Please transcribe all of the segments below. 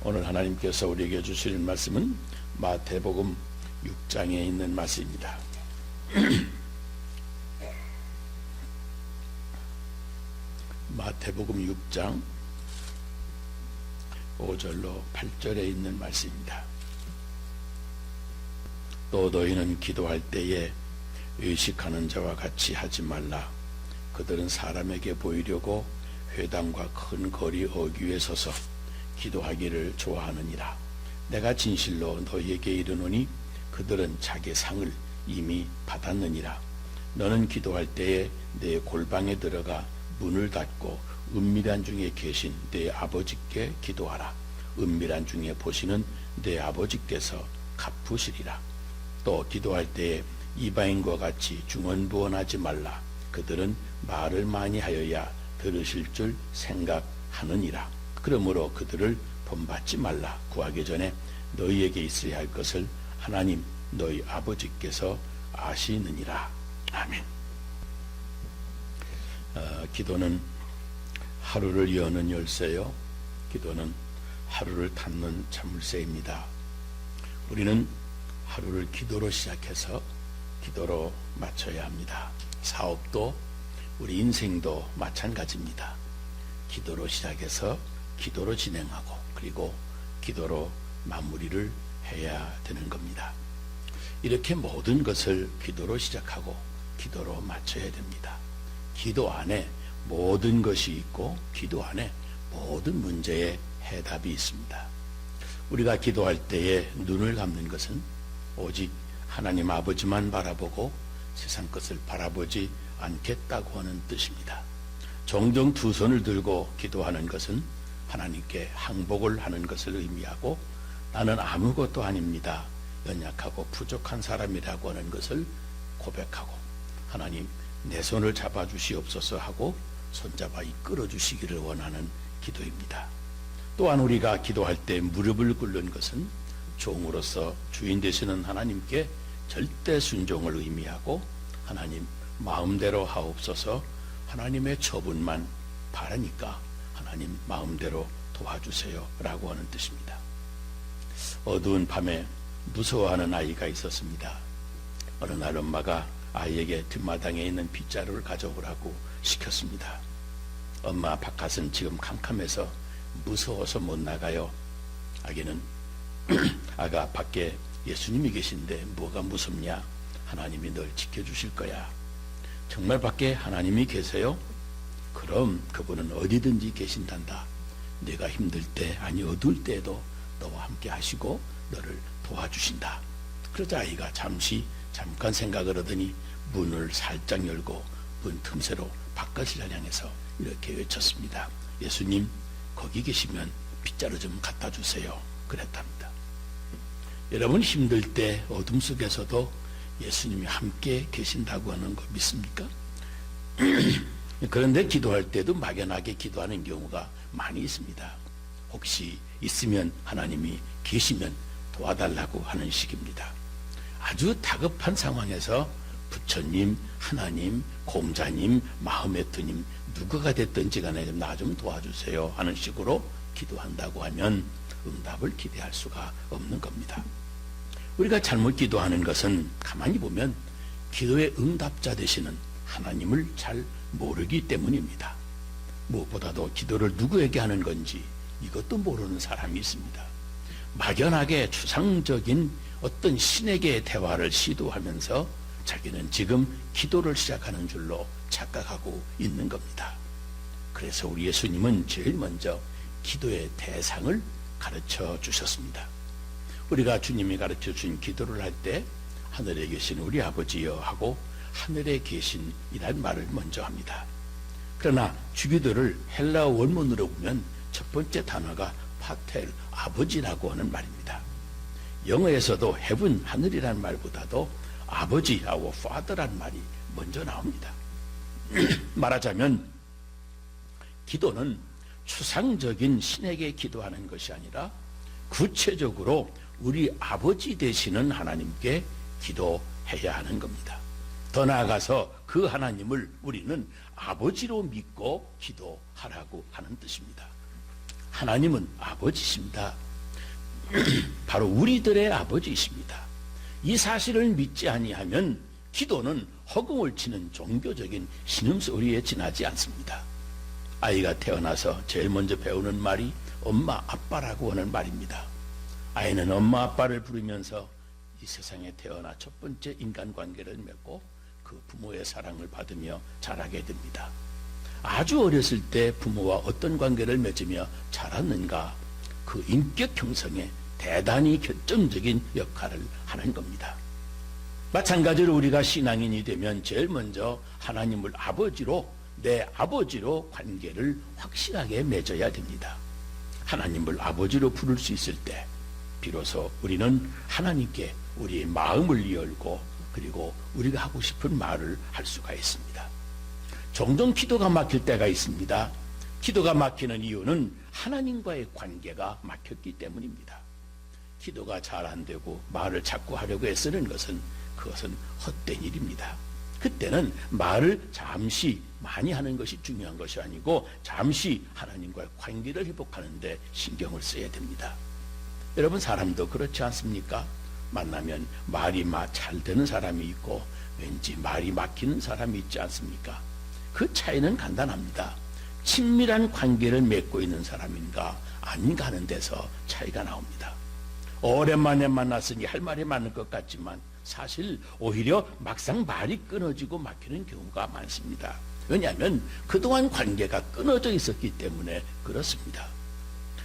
오늘 하나님께서 우리에게 주시는 말씀은 마태복음 6장에 있는 말씀입니다. 마태복음 6장 5절로 8절에 있는 말씀입니다. 또 너희는 기도할 때에 의식하는 자와 같이 하지 말라. 그들은 사람에게 보이려고 회당과 큰 거리 어귀에 서서 기도하기를 좋아하느니라. 내가 진실로 너희에게 이르노니 그들은 자기 상을 이미 받았느니라. 너는 기도할 때에 내 골방에 들어가 문을 닫고 은밀한 중에 계신 내 아버지께 기도하라. 은밀한 중에 보시는 내 아버지께서 갚으시리라. 또 기도할 때에 이방인과 같이 중언부언하지 말라. 그들은 말을 많이 하여야 들으실 줄 생각하느니라. 그러므로 그들을 본받지 말라. 구하기 전에 너희에게 있어야 할 것을 하나님 너희 아버지께서 아시느니라. 아멘. 기도는 하루를 여는 열쇠요, 기도는 하루를 닫는 자물쇠입니다. 우리는 하루를 기도로 시작해서 기도로 마쳐야 합니다. 사업도 우리 인생도 마찬가지입니다. 기도로 시작해서 기도로 진행하고 그리고 기도로 마무리를 해야 되는 겁니다. 이렇게 모든 것을 기도로 시작하고 기도로 마쳐야 됩니다. 기도 안에 모든 것이 있고 기도 안에 모든 문제의 해답이 있습니다. 우리가 기도할 때에 눈을 감는 것은 오직 하나님 아버지만 바라보고 세상 것을 바라보지 않겠다고 하는 뜻입니다. 종종 두 손을 들고 기도하는 것은 하나님께 항복을 하는 것을 의미하고 나는 아무것도 아닙니다, 연약하고 부족한 사람이라고 하는 것을 고백하고 하나님 내 손을 잡아주시옵소서 하고 손잡아 이끌어 주시기를 원하는 기도입니다. 또한 우리가 기도할 때 무릎을 꿇는 것은 종으로서 주인 되시는 하나님께 절대 순종을 의미하고 하나님 마음대로 하옵소서, 하나님의 처분만 바라니까 하나님 마음대로 도와주세요 라고 하는 뜻입니다. 어두운 밤에 무서워하는 아이가 있었습니다. 어느 날 엄마가 아이에게 뒷마당에 있는 빗자루를 가져오라고 시켰습니다. 엄마, 바깥은 지금 캄캄해서 무서워서 못 나가요. 아기는 아가, 밖에 예수님이 계신데 뭐가 무섭냐? 하나님이 널 지켜주실 거야. 정말 밖에 하나님이 계세요? 그럼 그분은 어디든지 계신단다. 내가 힘들 때, 아니 어두울 때에도 너와 함께 하시고 너를 도와주신다. 그러자 아이가 잠깐 생각을 하더니 문을 살짝 열고 문 틈새로 바깥을 향해서 이렇게 외쳤습니다. 예수님, 거기 계시면 빗자루 좀 갖다 주세요. 그랬답니다. 여러분, 힘들 때 어둠 속에서도 예수님이 함께 계신다고 하는 거 믿습니까? 그런데 기도할 때도 막연하게 기도하는 경우가 많이 있습니다. 혹시 있으면 하나님이 계시면 도와달라고 하는 식입니다. 아주 다급한 상황에서 부처님, 하나님, 공자님, 마호메트님 누구가 됐든지 간에 나 좀 도와주세요 하는 식으로 기도한다고 하면 응답을 기대할 수가 없는 겁니다. 우리가 잘못 기도하는 것은 가만히 보면 기도의 응답자 되시는 하나님을 잘 모르기 때문입니다. 무엇보다도 기도를 누구에게 하는 건지 이것도 모르는 사람이 있습니다. 막연하게 추상적인 어떤 신에게 대화를 시도하면서 자기는 지금 기도를 시작하는 줄로 착각하고 있는 겁니다. 그래서 우리 예수님은 제일 먼저 기도의 대상을 가르쳐 주셨습니다. 우리가 주님이 가르쳐 준 기도를 할 때 하늘에 계신 우리 아버지여 하고 하늘에 계신이라는 말을 먼저 합니다. 그러나 주기도를 헬라어 원문으로 보면 첫 번째 단어가 파텔, 아버지라고 하는 말입니다. 영어에서도 heaven, 하늘이라는 말보다도 아버지하고 father라는 말이 먼저 나옵니다. 말하자면 기도는 추상적인 신에게 기도하는 것이 아니라 구체적으로 우리 아버지 되시는 하나님께 기도해야 하는 겁니다. 더 나아가서 그 하나님을 우리는 아버지로 믿고 기도하라고 하는 뜻입니다. 하나님은 아버지십니다. 바로 우리들의 아버지이십니다. 이 사실을 믿지 아니하면 기도는 허공을 치는 종교적인 신음소리에 지나지 않습니다. 아이가 태어나서 제일 먼저 배우는 말이 엄마, 아빠라고 하는 말입니다. 아이는 엄마, 아빠를 부르면서 이 세상에 태어나 첫 번째 인간관계를 맺고 그 부모의 사랑을 받으며 자라게 됩니다. 아주 어렸을 때 부모와 어떤 관계를 맺으며 자랐는가, 그 인격 형성에 대단히 결정적인 역할을 하는 겁니다. 마찬가지로 우리가 신앙인이 되면 제일 먼저 하나님을 아버지로, 내 아버지로 관계를 확실하게 맺어야 됩니다. 하나님을 아버지로 부를 수 있을 때 비로소 우리는 하나님께 우리의 마음을 열고 그리고 우리가 하고 싶은 말을 할 수가 있습니다. 종종 기도가 막힐 때가 있습니다. 기도가 막히는 이유는 하나님과의 관계가 막혔기 때문입니다. 기도가 잘 안 되고 말을 자꾸 하려고 애쓰는 것은 그것은 헛된 일입니다. 그때는 말을 잠시 많이 하는 것이 중요한 것이 아니고 잠시 하나님과의 관계를 회복하는 데 신경을 써야 됩니다. 여러분, 사람도 그렇지 않습니까? 만나면 말이 잘 되는 사람이 있고 왠지 말이 막히는 사람이 있지 않습니까? 그 차이는 간단합니다. 친밀한 관계를 맺고 있는 사람인가 아닌가 하는 데서 차이가 나옵니다. 오랜만에 만났으니 할 말이 많을 것 같지만 사실 오히려 막상 말이 끊어지고 막히는 경우가 많습니다. 왜냐하면 그동안 관계가 끊어져 있었기 때문에 그렇습니다.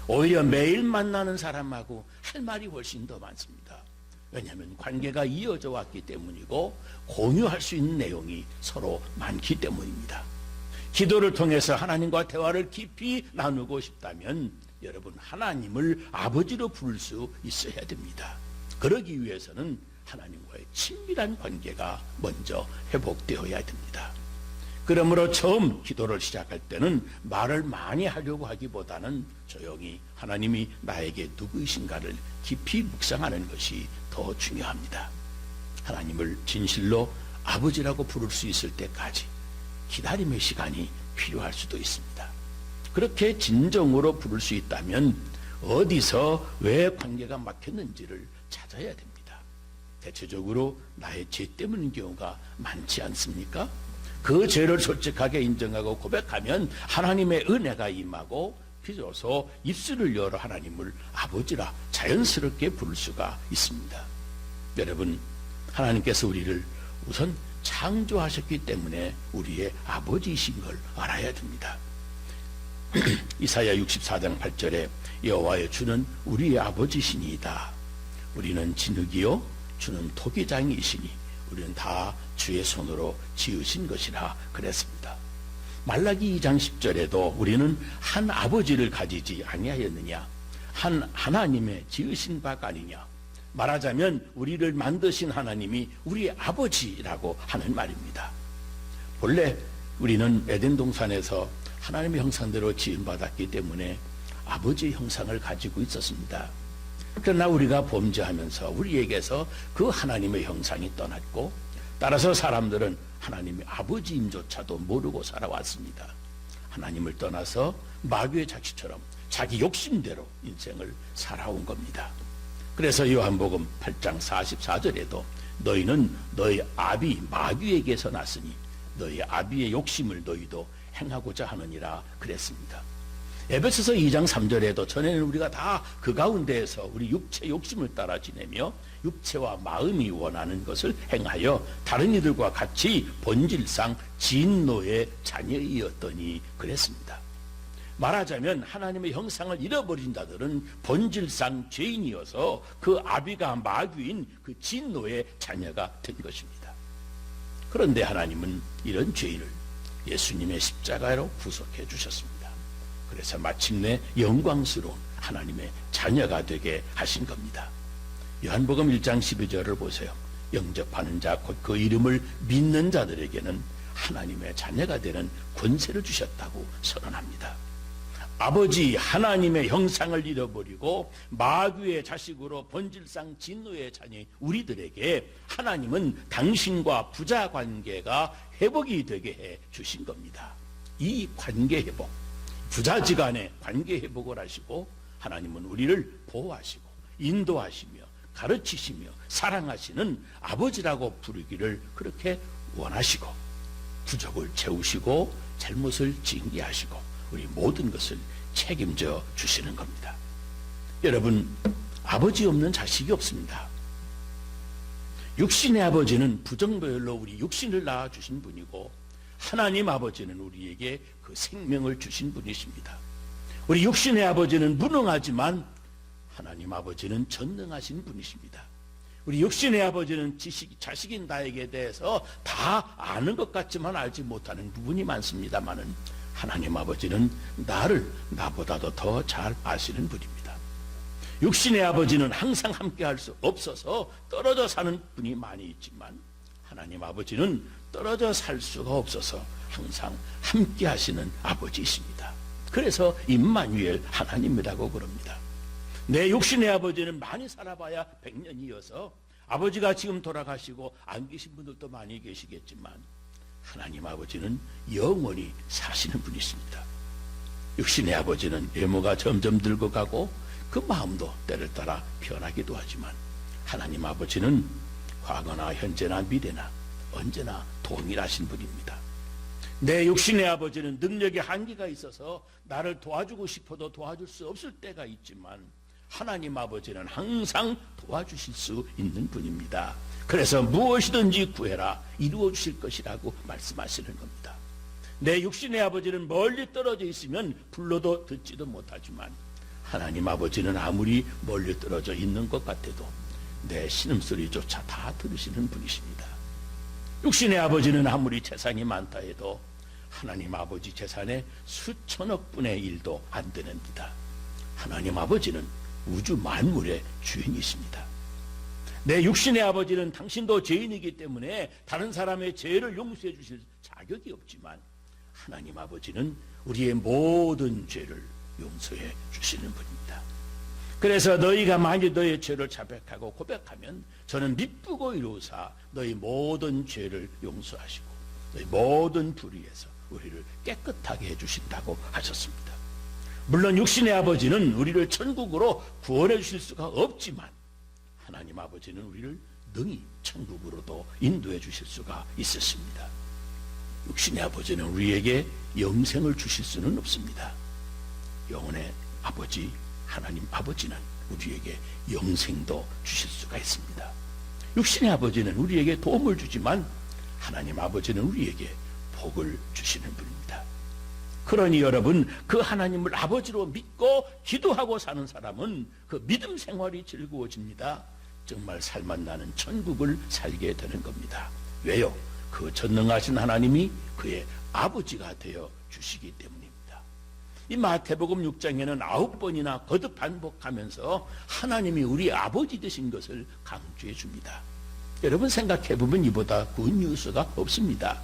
오히려 매일 만나는 사람하고 할 말이 훨씬 더 많습니다. 왜냐하면 관계가 이어져 왔기 때문이고 공유할 수 있는 내용이 서로 많기 때문입니다. 기도를 통해서 하나님과 대화를 깊이 나누고 싶다면 여러분, 하나님을 아버지로 부를 수 있어야 됩니다. 그러기 위해서는 하나님과의 친밀한 관계가 먼저 회복되어야 됩니다. 그러므로 처음 기도를 시작할 때는 말을 많이 하려고 하기보다는 조용히 하나님이 나에게 누구이신가를 깊이 묵상하는 것이 더 중요합니다. 하나님을 진실로 아버지라고 부를 수 있을 때까지 기다림의 시간이 필요할 수도 있습니다. 그렇게 진정으로 부를 수 있다면 어디서 왜 관계가 막혔는지를 찾아야 됩니다. 대체적으로 나의 죄 때문인 경우가 많지 않습니까? 그 죄를 솔직하게 인정하고 고백하면 하나님의 은혜가 임하고 비로소 입술을 열어 하나님을 아버지라 자연스럽게 부를 수가 있습니다. 여러분, 하나님께서 우리를 우선 창조하셨기 때문에 우리의 아버지이신 걸 알아야 됩니다. 이사야 64장 8절에 여호와여, 주는 우리의 아버지시니이다. 우리는 진흙이요 주는 토기장이시니 우리는 다 주의 손으로 지으신 것이라 그랬습니다. 말라기 2장 10절에도 우리는 한 아버지를 가지지 아니하였느냐, 한 하나님의 지으신 바가 아니냐. 말하자면 우리를 만드신 하나님이 우리의 아버지라고 하는 말입니다. 본래 우리는 에덴 동산에서 하나님의 형상대로 지음받았기 때문에 아버지의 형상을 가지고 있었습니다. 그러나 우리가 범죄하면서 우리에게서 그 하나님의 형상이 떠났고, 따라서 사람들은 하나님의 아버지임조차도 모르고 살아왔습니다. 하나님을 떠나서 마귀의 자식처럼 자기 욕심대로 인생을 살아온 겁니다. 그래서 요한복음 8장 44절에도 너희는 너희 아비 마귀에게서 났으니 너희 아비의 욕심을 너희도 행하고자 하느니라 그랬습니다. 에베소서 2장 3절에도 전에는 우리가 다 그 가운데에서 우리 육체 욕심을 따라 지내며 육체와 마음이 원하는 것을 행하여 다른 이들과 같이 본질상 진노의 자녀이었더니 그랬습니다. 말하자면 하나님의 형상을 잃어버린 자들은 본질상 죄인이어서 그 아비가 마귀인 그 진노의 자녀가 된 것입니다. 그런데 하나님은 이런 죄인을 예수님의 십자가로 구속해 주셨습니다. 그래서 마침내 영광스러운 하나님의 자녀가 되게 하신 겁니다. 요한복음 1장 12절을 보세요. 영접하는 자 곧 그 이름을 믿는 자들에게는 하나님의 자녀가 되는 권세를 주셨다고 선언합니다. 아버지 하나님의 형상을 잃어버리고 마귀의 자식으로 본질상 진노의 자녀인 우리들에게 하나님은 당신과 부자 관계가 회복이 되게 해 주신 겁니다. 이 관계 회복, 부자지간의 관계 회복을 하시고 하나님은 우리를 보호하시고 인도하시며 가르치시며 사랑하시는 아버지라고 부르기를 그렇게 원하시고 부족을 채우시고 잘못을 징계하시고 우리 모든 것을 책임져 주시는 겁니다. 여러분, 아버지 없는 자식이 없습니다. 육신의 아버지는 부정별로 우리 육신을 낳아주신 분이고 하나님 아버지는 우리에게 그 생명을 주신 분이십니다. 우리 육신의 아버지는 무능하지만 하나님 아버지는 전능하신 분이십니다. 우리 육신의 아버지는 자식인 나에게 대해서 다 아는 것 같지만 알지 못하는 부분이 많습니다만은 하나님 아버지는 나를 나보다도 더 잘 아시는 분입니다. 육신의 아버지는 항상 함께 할 수 없어서 떨어져 사는 분이 많이 있지만 하나님 아버지는 떨어져 살 수가 없어서 항상 함께 하시는 아버지이십니다. 그래서 임마누엘 하나님이라고 그럽니다. 내 육신의 아버지는 많이 살아봐야 100년이어서 아버지가 지금 돌아가시고 안 계신 분들도 많이 계시겠지만 하나님 아버지는 영원히 사시는 분이십니다. 육신의 아버지는 외모가 점점 늙어가고 그 마음도 때를 따라 변하기도 하지만 하나님 아버지는 과거나 현재나 미래나 언제나 동일하신 분입니다. 내 육신의 아버지는 능력의 한계가 있어서 나를 도와주고 싶어도 도와줄 수 없을 때가 있지만 하나님 아버지는 항상 도와주실 수 있는 분입니다. 그래서 무엇이든지 구해라 이루어 주실 것이라고 말씀하시는 겁니다. 내 육신의 아버지는 멀리 떨어져 있으면 불러도 듣지도 못하지만 하나님 아버지는 아무리 멀리 떨어져 있는 것 같아도 내 신음소리조차 다 들으시는 분이십니다. 육신의 아버지는 아무리 재산이 많다 해도 하나님 아버지 재산의 수천억 분의 1도 안 되는니다. 하나님 아버지는 우주 만물의 주인이십니다. 내 육신의 아버지는 당신도 죄인이기 때문에 다른 사람의 죄를 용서해 주실 자격이 없지만 하나님 아버지는 우리의 모든 죄를 용서해 주시는 분입니다. 그래서 너희가 만일 너의 죄를 자백하고 고백하면 저는 미쁘고 이루사 너희 모든 죄를 용서하시고 너희 모든 불의에서 우리를 깨끗하게 해주신다고 하셨습니다. 물론 육신의 아버지는 우리를 천국으로 구원해 주실 수가 없지만 하나님 아버지는 우리를 능히 천국으로도 인도해 주실 수가 있으십니다. 육신의 아버지는 우리에게 영생을 주실 수는 없습니다. 영혼의 아버지 하나님 아버지는 우리에게 영생도 주실 수가 있습니다. 육신의 아버지는 우리에게 도움을 주지만 하나님 아버지는 우리에게 복을 주시는 분입니다. 그러니 여러분, 그 하나님을 아버지로 믿고 기도하고 사는 사람은 그 믿음 생활이 즐거워집니다. 정말 살맛 나는 천국을 살게 되는 겁니다. 왜요? 그 전능하신 하나님이 그의 아버지가 되어 주시기 때문입니다. 이 마태복음 6장에는 9번이나 거듭 반복하면서 하나님이 우리 아버지 되신 것을 강조해 줍니다. 여러분 생각해보면 이보다 굿뉴스가 없습니다.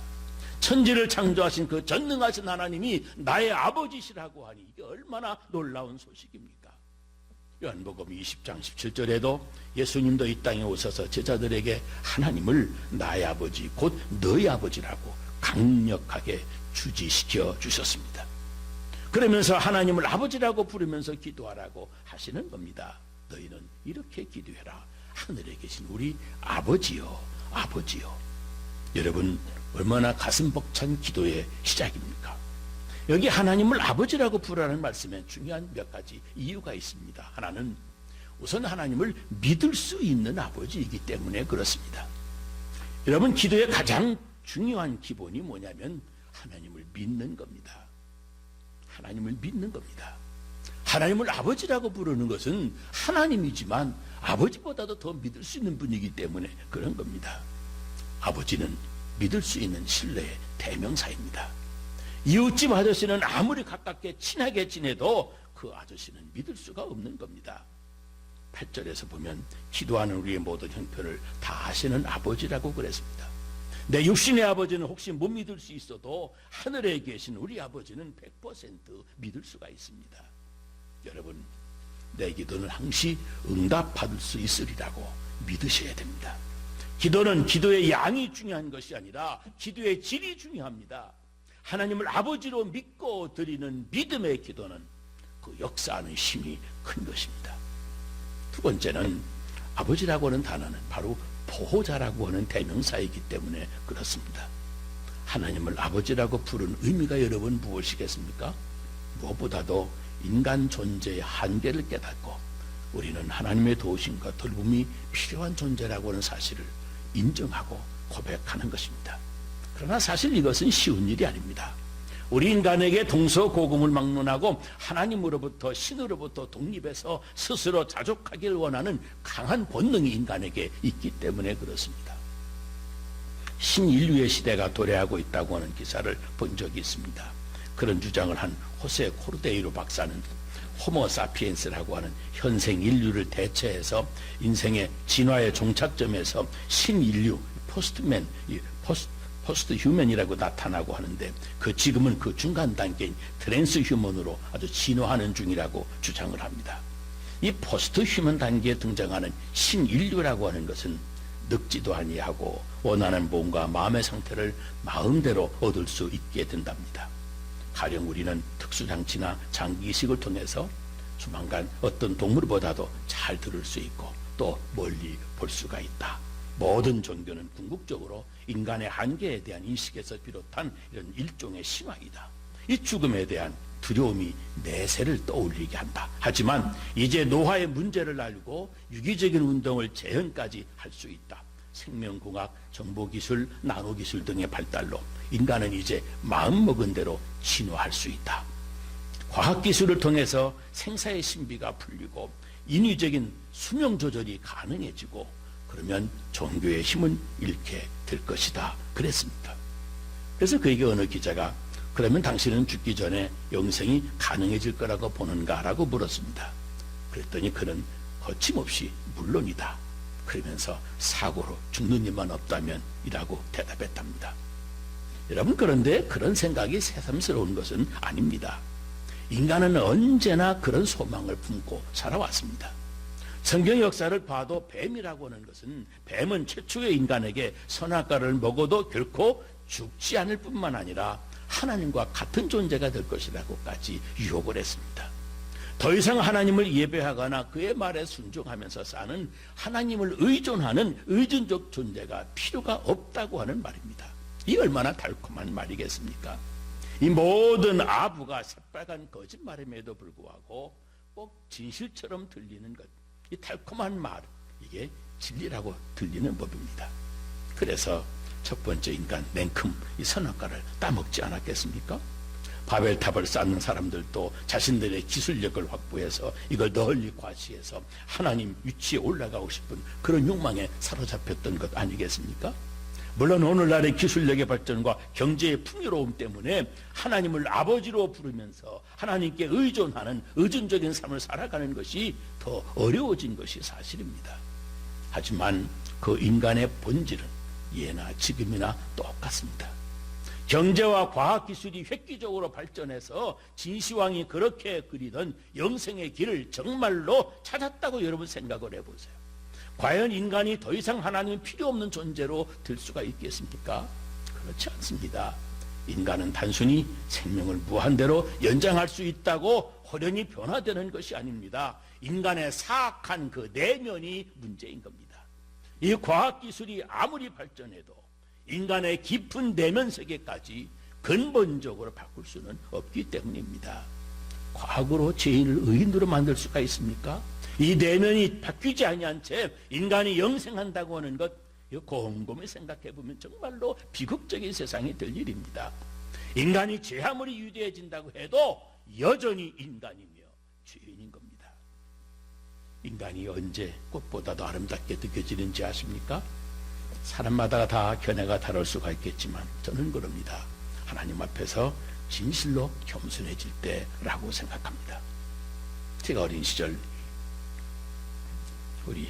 천지를 창조하신 그 전능하신 하나님이 나의 아버지시라고 하니 이게 얼마나 놀라운 소식입니까? 요한복음 20장 17절에도 예수님도 이 땅에 오셔서 제자들에게 하나님을 나의 아버지 곧 너희 아버지라고 강력하게 주지시켜 주셨습니다. 그러면서 하나님을 아버지라고 부르면서 기도하라고 하시는 겁니다. 너희는 이렇게 기도해라. 하늘에 계신 우리 아버지요, 아버지요. 여러분 얼마나 가슴 벅찬 기도의 시작입니까? 여기 하나님을 아버지라고 부르라는 말씀에 중요한 몇 가지 이유가 있습니다. 하나는 우선 하나님을 믿을 수 있는 아버지이기 때문에 그렇습니다. 여러분 기도의 가장 중요한 기본이 뭐냐면 하나님을 믿는 겁니다. 하나님을 믿는 겁니다. 하나님을 아버지라고 부르는 것은 하나님이지만 아버지보다도 더 믿을 수 있는 분이기 때문에 그런 겁니다. 아버지는 믿을 수 있는 신뢰의 대명사입니다. 이웃집 아저씨는 아무리 가깝게 친하게 지내도 그 아저씨는 믿을 수가 없는 겁니다. 8절에서 보면 기도하는 우리의 모든 형편을 다 아시는 아버지라고 그랬습니다. 내 육신의 아버지는 혹시 못 믿을 수 있어도 하늘에 계신 우리 아버지는 100% 믿을 수가 있습니다. 여러분 내 기도는 항시 응답받을 수 있으리라고 믿으셔야 됩니다. 기도는 기도의 양이 중요한 것이 아니라 기도의 질이 중요합니다. 하나님을 아버지로 믿고 드리는 믿음의 기도는 그 역사하는 힘이 큰 것입니다. 두 번째는 아버지라고 하는 단어는 바로 보호자라고 하는 대명사이기 때문에 그렇습니다. 하나님을 아버지라고 부른 의미가 여러분 무엇이겠습니까? 무엇보다도 인간 존재의 한계를 깨닫고 우리는 하나님의 도우심과 돌봄이 필요한 존재라고 하는 사실을 인정하고 고백하는 것입니다. 그러나 사실 이것은 쉬운 일이 아닙니다. 우리 인간에게 동서고금을 막론하고 하나님으로부터 신으로부터 독립해서 스스로 자족하기를 원하는 강한 본능이 인간에게 있기 때문에 그렇습니다. 신인류의 시대가 도래하고 있다고 하는 기사를 본 적이 있습니다. 그런 주장을 한 호세 코르데이로 박사는 호모사피엔스라고 하는 현생 인류를 대체해서 인생의 진화의 종착점에서 신인류, 포스트맨, 포스트 휴먼이라고 나타나고 하는데 지금은 그 중간 단계인 트랜스 휴먼으로 아주 진화하는 중이라고 주장을 합니다. 이 포스트 휴먼 단계에 등장하는 신인류라고 하는 것은 늙지도 아니하고 원하는 몸과 마음의 상태를 마음대로 얻을 수 있게 된답니다. 가령 우리는 특수장치나 장기이식을 통해서 조만간 어떤 동물보다도 잘 들을 수 있고 또 멀리 볼 수가 있다. 모든 종교는 궁극적으로 인간의 한계에 대한 인식에서 비롯한 이런 일종의 신화이다. 이 죽음에 대한 두려움이 내세를 떠올리게 한다. 하지만 이제 노화의 문제를 알고 유기적인 운동을 재현까지 할 수 있다. 생명공학, 정보기술, 나노기술 등의 발달로 인간은 이제 마음먹은 대로 진화할 수 있다. 과학기술을 통해서 생사의 신비가 풀리고 인위적인 수명 조절이 가능해지고 그러면 종교의 힘은 잃게 될 것이다. 그랬습니다. 그래서 그에게 어느 기자가 그러면 당신은 죽기 전에 영생이 가능해질 거라고 보는가? 라고 물었습니다. 그랬더니 그는 거침없이 물론이다. 그러면서 사고로 죽는 일만 없다면 이라고 대답했답니다. 여러분, 그런데 그런 생각이 새삼스러운 것은 아닙니다. 인간은 언제나 그런 소망을 품고 살아왔습니다. 성경 역사를 봐도 뱀이라고 하는 것은 뱀은 최초의 인간에게 선악과를 먹어도 결코 죽지 않을 뿐만 아니라 하나님과 같은 존재가 될 것이라고까지 유혹을 했습니다. 더 이상 하나님을 예배하거나 그의 말에 순종하면서 사는 하나님을 의존하는 의존적 존재가 필요가 없다고 하는 말입니다. 이 얼마나 달콤한 말이겠습니까? 이 모든 아부가 새빨간 거짓말임에도 불구하고 꼭 진실처럼 들리는 것, 이 달콤한 말, 이게 진리라고 들리는 법입니다. 그래서 첫 번째 인간 냉큼 이 선악과를 따먹지 않았겠습니까? 바벨탑을 쌓는 사람들도 자신들의 기술력을 확보해서 이걸 널리 과시해서 하나님 위치에 올라가고 싶은 그런 욕망에 사로잡혔던 것 아니겠습니까? 물론 오늘날의 기술력의 발전과 경제의 풍요로움 때문에 하나님을 아버지로 부르면서 하나님께 의존하는 의존적인 삶을 살아가는 것이 더 어려워진 것이 사실입니다. 하지만 그 인간의 본질은 예나 지금이나 똑같습니다. 경제와 과학기술이 획기적으로 발전해서 진시황이 그렇게 그리던 영생의 길을 정말로 찾았다고 여러분 생각을 해보세요. 과연 인간이 더 이상 하나님은 필요 없는 존재로 될 수가 있겠습니까? 그렇지 않습니다. 인간은 단순히 생명을 무한대로 연장할 수 있다고 호련히 변화되는 것이 아닙니다. 인간의 사악한 그 내면이 문제인 겁니다. 이 과학기술이 아무리 발전해도 인간의 깊은 내면 세계까지 근본적으로 바꿀 수는 없기 때문입니다. 과학으로 죄인을 의인으로 만들 수가 있습니까? 이 내면이 바뀌지 아니한 채 인간이 영생한다고 하는 것, 곰곰이 생각해 보면 정말로 비극적인 세상이 될 일입니다. 인간이 죄 아무리 위대해진다고 해도 여전히 인간이며 죄인인 겁니다. 인간이 언제 꽃보다도 아름답게 느껴지는지 아십니까? 사람마다 다 견해가 다를 수가 있겠지만 저는 그럽니다. 하나님 앞에서 진실로 겸손해질 때라고 생각합니다. 제가 어린 시절 우리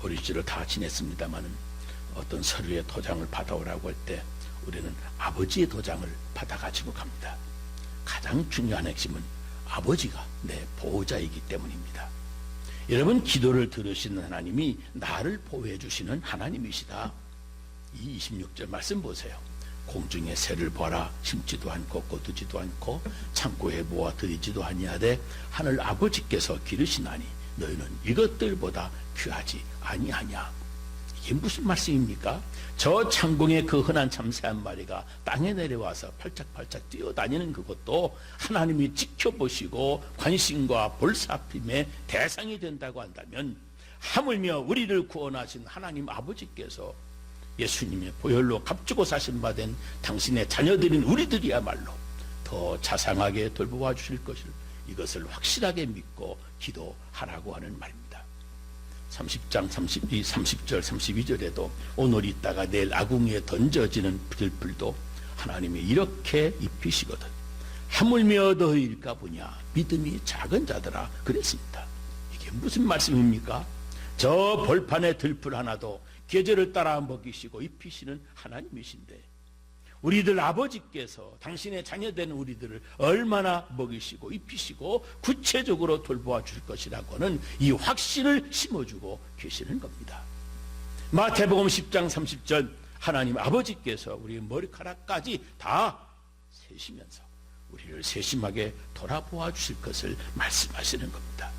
어린 시절을 다 지냈습니다마는 어떤 서류의 도장을 받아오라고 할 때 우리는 아버지의 도장을 받아가지고 갑니다. 가장 중요한 핵심은 아버지가 내 보호자이기 때문입니다. 여러분, 기도를 들으시는 하나님이 나를 보호해 주시는 하나님이시다. 이 26절 말씀 보세요. 공중의 새를 보라. 심지도 않고 거두지도 않고 창고에 모아 들이지도 아니하되 하늘 아버지께서 기르시나니 너희는 이것들보다 귀하지 아니하냐. 이게 무슨 말씀입니까? 저 창공의 그 흔한 참새 한 마리가 땅에 내려와서 팔짝팔짝 뛰어다니는 그것도 하나님이 지켜보시고 관심과 볼살핌의 대상이 된다고 한다면, 하물며 우리를 구원하신 하나님 아버지께서 예수님의 보혈로 값주고 사신 바 된 당신의 자녀들인 우리들이야말로 더 자상하게 돌보아 주실 것을, 이것을 확실하게 믿고 기도하라고 하는 말입니다. 30장 30절 32절에도 오늘 있다가 내일 아궁이에 던져지는 들풀도 하나님이 이렇게 입히시거든 하물며 너희일까 보냐 믿음이 작은 자들아 그랬습니다. 이게 무슨 말씀입니까? 저 벌판의 들풀 하나도 계절을 따라 먹이시고 입히시는 하나님이신데, 우리들 아버지께서 당신의 자녀된 우리들을 얼마나 먹이시고 입히시고 구체적으로 돌보아 줄 것이라고는 이 확신을 심어주고 계시는 겁니다. 마태복음 10장 30절, 하나님 아버지께서 우리 머리카락까지 다 세시면서 우리를 세심하게 돌아보아 주실 것을 말씀하시는 겁니다.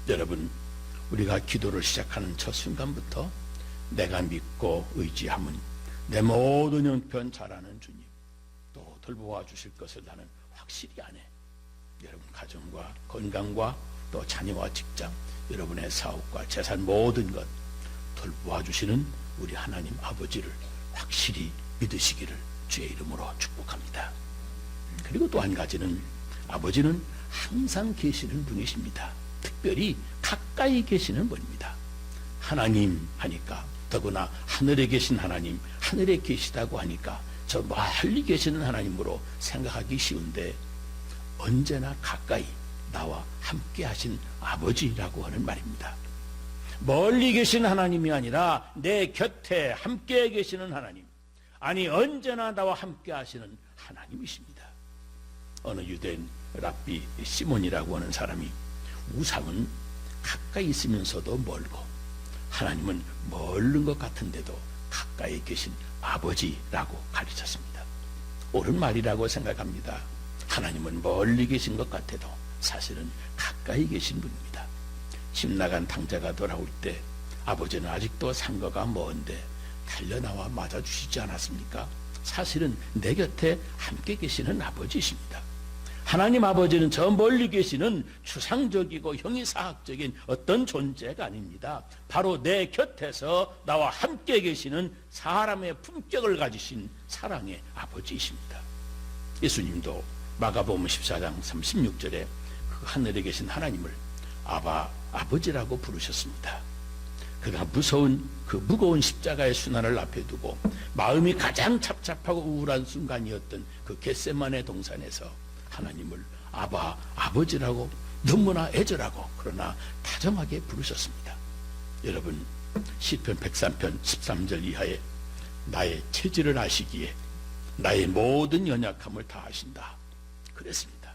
여러분, 우리가 기도를 시작하는 첫 순간부터 내가 믿고 의지함은 내 모든 형편 잘 아는 주님, 또 돌보아 주실 것을 나는 확실히 아네. 여러분 가정과 건강과 또 자녀와 직장, 여러분의 사업과 재산 모든 것 돌보아 주시는 우리 하나님 아버지를 확실히 믿으시기를 주의 이름으로 축복합니다. 그리고 또 한 가지는, 아버지는 항상 계시는 분이십니다. 특별히 가까이 계시는 분입니다. 하나님 하니까, 더구나 하늘에 계신 하나님, 하늘에 계시다고 하니까 저 멀리 계시는 하나님으로 생각하기 쉬운데, 언제나 가까이 나와 함께 하신 아버지라고 하는 말입니다. 멀리 계신 하나님이 아니라 내 곁에 함께 계시는 하나님, 아니 언제나 나와 함께 하시는 하나님이십니다. 어느 유대인 랍비 시몬이라고 하는 사람이 우상은 가까이 있으면서도 멀고 하나님은 멀은 것 같은데도 가까이 계신 아버지라고 가르쳤습니다. 옳은 말이라고 생각합니다. 하나님은 멀리 계신 것 같아도 사실은 가까이 계신 분입니다. 집 나간 탕자가 돌아올 때 아버지는 아직도 상거가 먼데 달려나와 맞아주시지 않았습니까? 사실은 내 곁에 함께 계시는 아버지이십니다. 하나님 아버지는 저 멀리 계시는 추상적이고 형이사학적인 어떤 존재가 아닙니다. 바로 내 곁에서 나와 함께 계시는 사람의 품격을 가지신 사랑의 아버지이십니다. 예수님도 마가복음 14장 36절에 그 하늘에 계신 하나님을 아버지라고 부르셨습니다. 그가 그 무거운 십자가의 순환을 앞에 두고 마음이 가장 착잡하고 우울한 순간이었던 그 겟세마네 동산에서 하나님을 아버지라고 너무나 애절하고 그러나 다정하게 부르셨습니다. 여러분, 시편 103편 13절 이하에 나의 체질을 아시기에 나의 모든 연약함을 다 아신다 그랬습니다.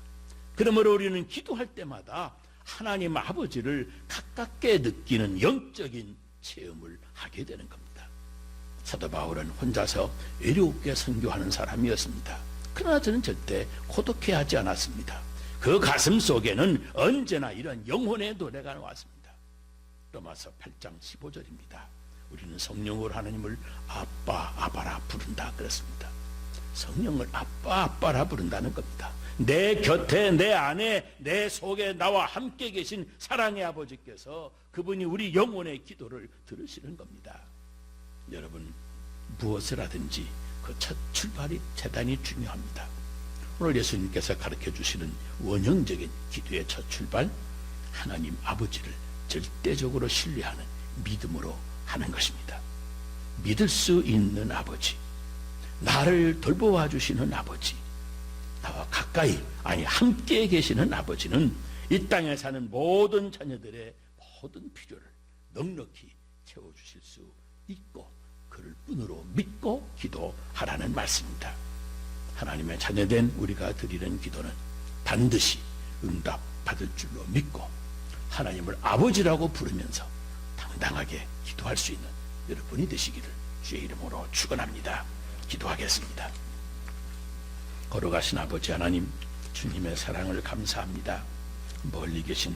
그러므로 우리는 기도할 때마다 하나님 아버지를 가깝게 느끼는 영적인 체험을 하게 되는 겁니다. 사도 바울은 혼자서 외롭게 선교하는 사람이었습니다. 그러나 저는 절대 고독해하지 않았습니다. 그 가슴 속에는 언제나 이런 영혼의 노래가 나왔습니다. 로마서 8장 15절입니다. 우리는 성령으로 하나님을 아바라 부른다 그랬습니다. 성령을 아빠라 부른다는 겁니다. 내 곁에, 내 안에, 내 속에 나와 함께 계신 사랑의 아버지께서 그분이 우리 영혼의 기도를 들으시는 겁니다. 여러분, 무엇을 하든지 그 첫 출발이 대단히 중요합니다. 오늘 예수님께서 가르쳐 주시는 원형적인 기도의 첫 출발, 하나님 아버지를 절대적으로 신뢰하는 믿음으로 하는 것입니다. 믿을 수 있는 아버지, 나를 돌보아 주시는 아버지, 나와 가까이, 아니 함께 계시는 아버지는 이 땅에 사는 모든 자녀들의 모든 필요를 넉넉히 채워주실 수 있고 그를 뿐으로 믿고 기도하라는 말씀입니다. 하나님의 자녀된 우리가 드리는 기도는 반드시 응답받을 줄로 믿고 하나님을 아버지라고 부르면서 당당하게 기도할 수 있는 여러분이 되시기를 주의 이름으로 축원합니다. 기도하겠습니다. 거룩하신 아버지 하나님, 주님의 사랑을 감사합니다. 멀리 계신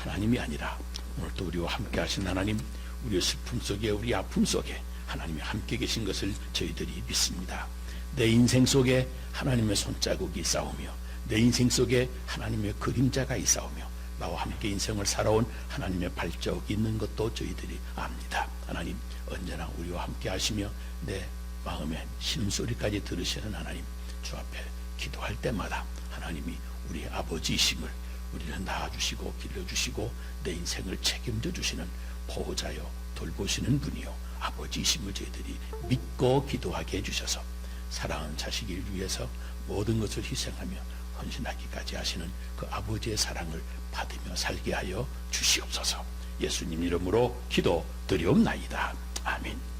하나님이 아니라 오늘도 우리와 함께 하신 하나님, 우리의 슬픔 속에, 우리 아픔 속에 하나님이 함께 계신 것을 저희들이 믿습니다. 내 인생 속에 하나님의 손자국이 있사오며 내 인생 속에 하나님의 그림자가 있사오며 나와 함께 인생을 살아온 하나님의 발자국이 있는 것도 저희들이 압니다. 하나님, 언제나 우리와 함께 하시며 내 마음의 신음소리까지 들으시는 하나님, 주 앞에 기도할 때마다 하나님이 우리 아버지이심을 우리를 낳아주시고 길러주시고 내 인생을 책임져 주시는 보호자요 돌보시는 분이요 아버지이심을 저희들이 믿고 기도하게 해주셔서 사랑하는 자식을 위해서 모든 것을 희생하며 헌신하기까지 하시는 그 아버지의 사랑을 받으며 살게 하여 주시옵소서. 예수님 이름으로 기도드리옵나이다. 아멘.